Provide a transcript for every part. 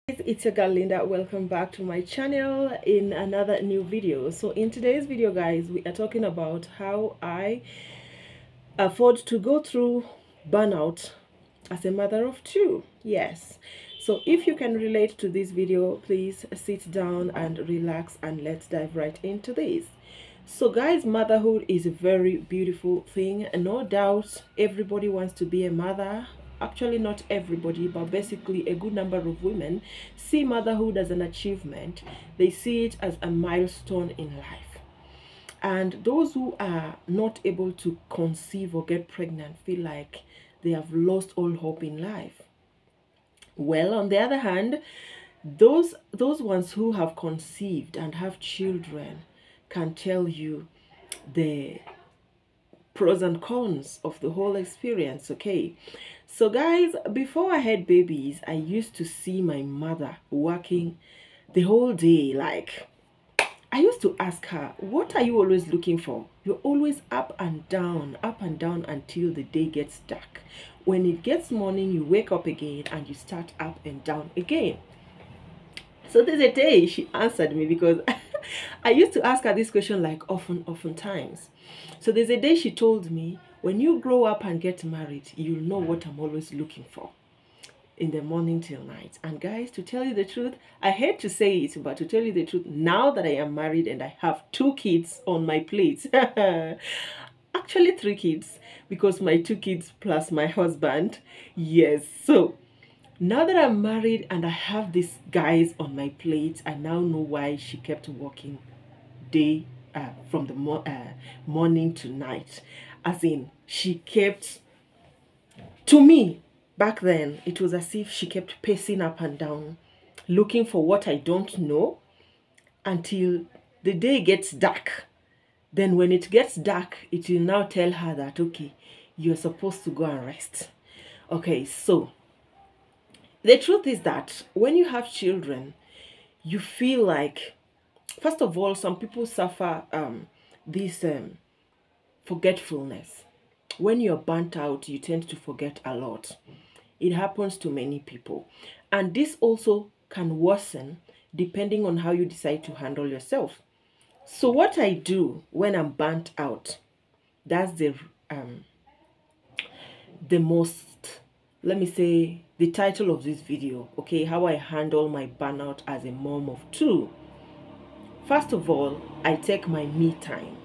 It's your girl Linda. Welcome back to my channel in another new video. So in today's video, guys, we are talking about how I afford to go through burnout as a mother of two. Yes, so if you can relate to this video, please sit down and relax, and let's dive right into this. So guys, motherhood is a very beautiful thing, and no doubt everybody wants to be a mother. Actually, not everybody, but basically a good number of women see motherhood as an achievement. They see it as a milestone in life. And those who are not able to conceive or get pregnant feel like they have lost all hope in life. Well, on the other hand, those ones who have conceived and have children can tell you the pros and cons of the whole experience. Okay, so guys, before I had babies, I used to see my mother working the whole day. Like, I used to ask her, what are you always looking for? You're always up and down until the day gets dark. When it gets morning, you wake up again and you start up and down again. So there's a day she answered me, because I used to ask her this question like often times. So there's a day she told me, when you grow up and get married, you'll know what I'm always looking for in the morning till night. And guys, to tell you the truth, I hate to say it, but to tell you the truth, now that I am married and I have 2 kids on my plate, actually 3 kids, because my 2 kids plus my husband. Yes, so now that I'm married and I have these guys on my plate, I now know why she kept working day from the morning to night. As in, she kept, to me, back then, it was as if she kept pacing up and down, looking for what I don't know until the day gets dark. Then when it gets dark, it will now tell her that, okay, you're supposed to go and rest. Okay, so the truth is that when you have children, you feel like, first of all, some people suffer this forgetfulness. When you're burnt out, you tend to forget a lot. It happens to many people. And this also can worsen depending on how you decide to handle yourself. So what I do when I'm burnt out, that's the most, let me say, the title of this video, okay, how I handle my burnout as a mom of 2. First of all, I take my me time.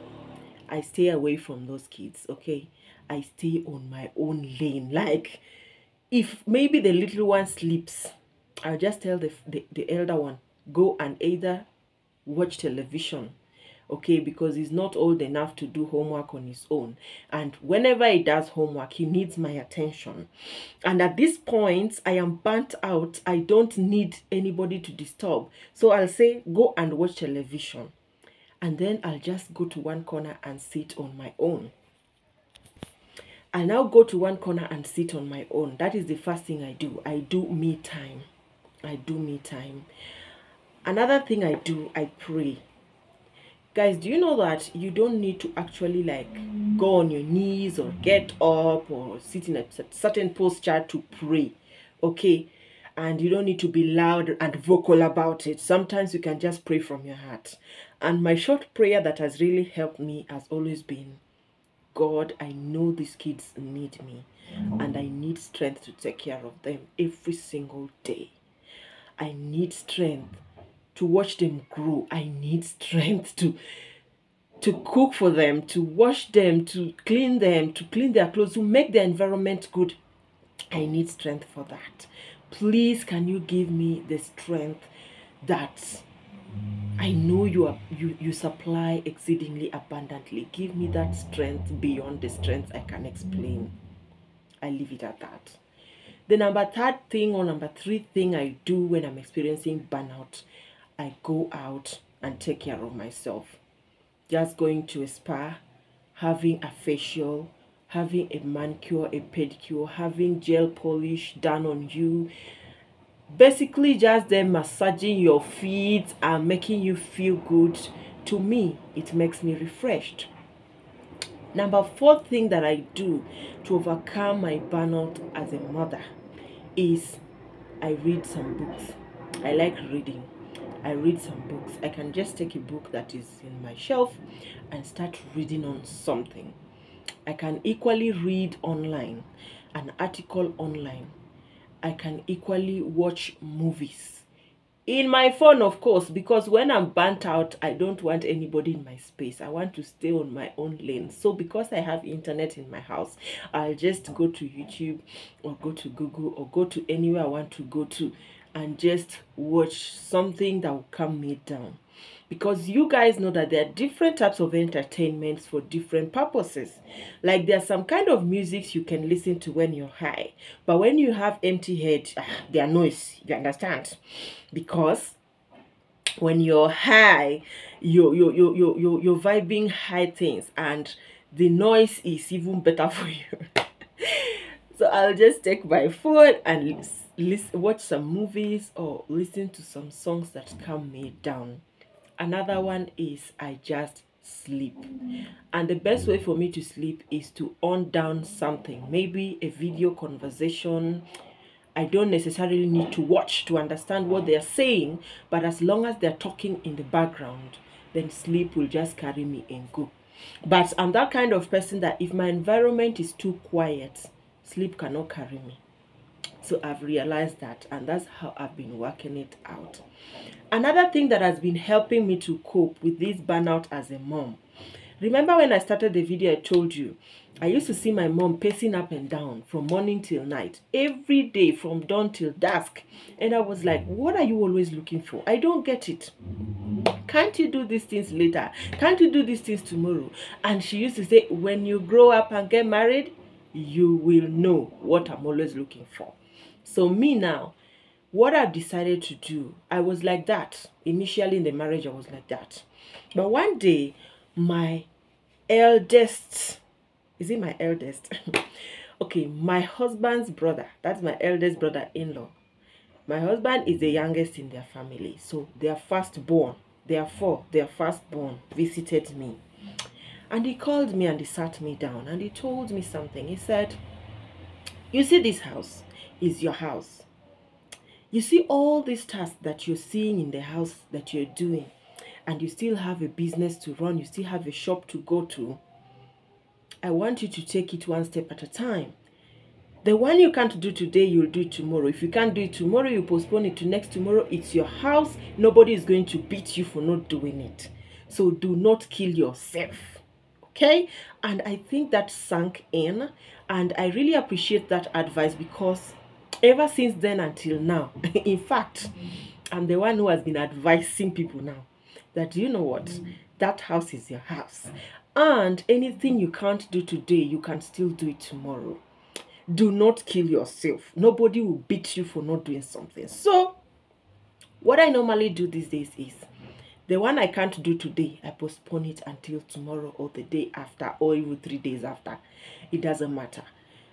I stay away from those kids, okay? I stay on my own lane. Like, if maybe the little one sleeps, I'll just tell the elder one, go and either watch television, okay, because he's not old enough to do homework on his own. And whenever he does homework, he needs my attention. And at this point, I am burnt out. I don't need anybody to disturb. So I'll say, go and watch television. And then I'll just go to one corner and sit on my own. I'll now go to one corner and sit on my own. That is the first thing I do. I do me time. I do me time. Another thing I do, I pray. Guys, do you know that you don't need to actually like go on your knees or get up or sit in a certain posture to pray, okay? And you don't need to be loud and vocal about it. Sometimes you can just pray from your heart. And my short prayer that has really helped me has always been, God, I know these kids need me, and I need strength to take care of them every single day. I need strength to watch them grow. I need strength to cook for them, to wash them, to clean them, to clean their clothes, to make the environment good. I need strength for that. Please, can you give me the strength that I know you supply exceedingly abundantly. Give me that strength beyond the strength I can explain. I leave it at that. The number 3 thing I do when I'm experiencing burnout, I go out and take care of myself. Just going to a spa, having a facial, having a manicure, a pedicure, having gel polish done on you. Basically just them massaging your feet and making you feel good. To me, it makes me refreshed. Number 4 thing that I do to overcome my burnout as a mother is I read some books. I like reading. I read some books. I can just take a book that is in my shelf and start reading on something. I can equally read online, an article online. I can equally watch movies in my phone, of course, because when I'm burnt out, I don't want anybody in my space. I want to stay on my own lane. So because I have internet in my house, I'll just go to YouTube or go to Google or go to anywhere I want to go to and just watch something that will calm me down. Because you guys know that there are different types of entertainments for different purposes. Like there's some kind of music you can listen to when you're high, but when you have empty head, they are noise. You understand? Because when you're high, you're vibing high things, and the noise is even better for you. So I'll just take my phone and watch some movies or listen to some songs that calm me down. Another one is I just sleep. And the best way for me to sleep is to on down something, maybe a video conversation. I don't necessarily need to watch to understand what they're saying, but as long as they're talking in the background, then sleep will just carry me and go. But I'm that kind of person that if my environment is too quiet, sleep cannot carry me. So I've realized that, and that's how I've been working it out. Another thing that has been helping me to cope with this burnout as a mom. Remember when I started the video, I told you, I used to see my mom pacing up and down from morning till night, every day from dawn till dusk. And I was like, what are you always looking for? I don't get it. Can't you do these things later? Can't you do these things tomorrow? And she used to say, when you grow up and get married, you will know what I'm always looking for. So me now, what I've decided to do, I was like that. Initially in the marriage, I was like that. But one day, my eldest, is it my eldest? Okay, my husband's brother, that's my eldest brother-in-law. My husband is the youngest in their family. So their firstborn, therefore their firstborn visited me. And he called me and he sat me down and he told me something. He said, you see, this house is your house. You see all these tasks that you're seeing in the house that you're doing, and you still have a business to run, you still have a shop to go to. I want you to take it one step at a time. The one you can't do today, you'll do it tomorrow. If you can't do it tomorrow, you postpone it to next tomorrow. It's your house. Nobody is going to beat you for not doing it. So do not kill yourself. Okay? And I think that sank in. And I really appreciate that advice, because ever since then until now, in fact, I'm the one who has been advising people now that, you know what, that house is your house. And anything you can't do today, you can still do it tomorrow. Do not kill yourself. Nobody will beat you for not doing something. So what I normally do these days is, the one I can't do today, I postpone it until tomorrow or the day after or even 3 days after. It doesn't matter.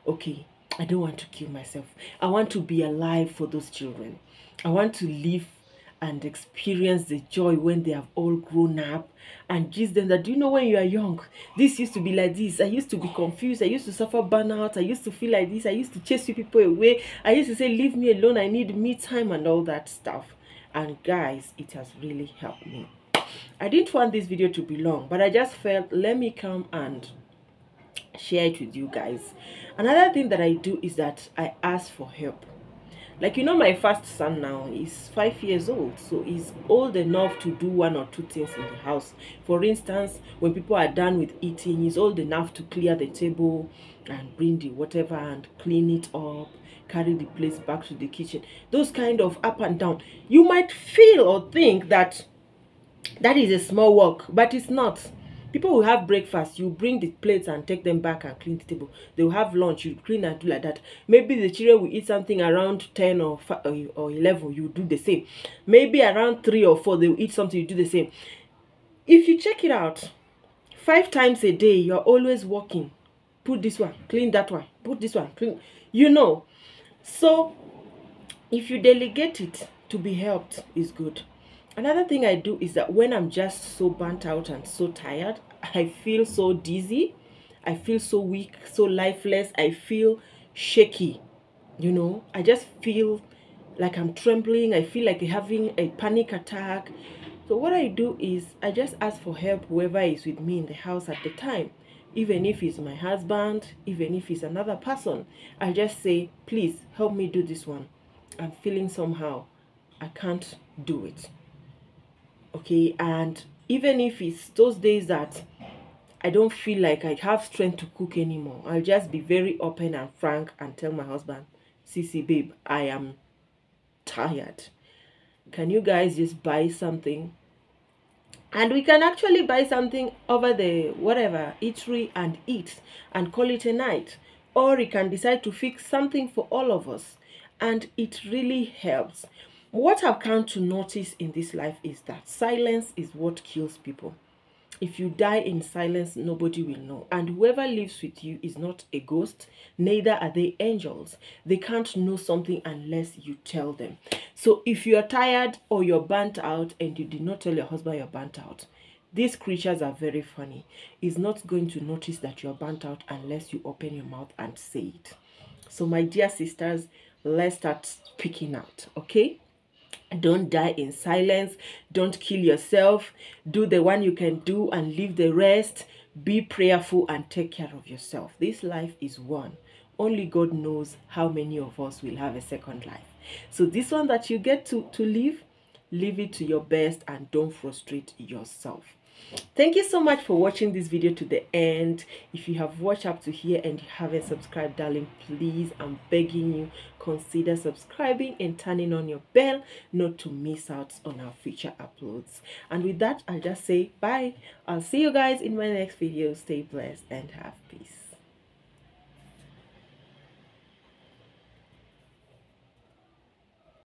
Okay, I don't want to kill myself. I want to be alive for those children. I want to live and experience the joy when they have all grown up, and give them that, do you know, when you are young, this used to be like this. I used to be confused. I used to suffer burnout. I used to feel like this. I used to chase you people away. I used to say, leave me alone. I need me time and all that stuff. And guys, it has really helped me. I didn't want this video to be long, but I just felt, let me come and share it with you guys. Another thing that I do is that I ask for help. Like, you know, my first son now is 5 years old, so he's old enough to do 1 or 2 things in the house. For instance, when people are done with eating, he's old enough to clear the table and bring the whatever and clean it up, carry the plates back to the kitchen. Those kind of up and down. You might feel or think that that is a small work, but it's not. People will have breakfast, you bring the plates and take them back and clean the table. They will have lunch, you clean and do like that. Maybe the children will eat something around 10 or 11, you do the same. Maybe around 3 or 4, they will eat something, you do the same. If you check it out, 5 times a day, you're always working. Put this one, clean that one, put this one, clean. You know. So, if you delegate it to be helped, is good. Another thing I do is that when I'm just so burnt out and so tired, I feel so dizzy, I feel so weak, so lifeless, I feel shaky, you know, I just feel like I'm trembling, I feel like having a panic attack. So what I do is I just ask for help whoever is with me in the house at the time. Even if it's my husband, even if it's another person, I just say, please help me do this one. I'm feeling somehow. I can't do it. Okay, and even if it's those days that I don't feel like I have strength to cook anymore, I'll just be very open and frank and tell my husband, Sissy, babe, I am tired. Can you guys just buy something? And we can actually buy something over the whatever eatery and eat and call it a night. Or we can decide to fix something for all of us. And it really helps. What I've come to notice in this life is that silence is what kills people. If you die in silence, nobody will know. And whoever lives with you is not a ghost, neither are they angels. They can't know something unless you tell them. So if you are tired or you're burnt out and you did not tell your husband you're burnt out, these creatures are very funny. He's not going to notice that you're burnt out unless you open your mouth and say it. So my dear sisters, let's start speaking out, okay? Don't die in silence. Don't kill yourself. Do the one you can do and leave the rest. Be prayerful and take care of yourself. This life is one. Only God knows how many of us will have a second life. So this one that you get to live it to your best and don't frustrate yourself. Thank you so much for watching this video to the end. If you have watched up to here and you haven't subscribed, darling, please, I'm begging you, consider subscribing and turning on your bell not to miss out on our future uploads. And with that, I'll just say bye. I'll see you guys in my next video. Stay blessed and have peace.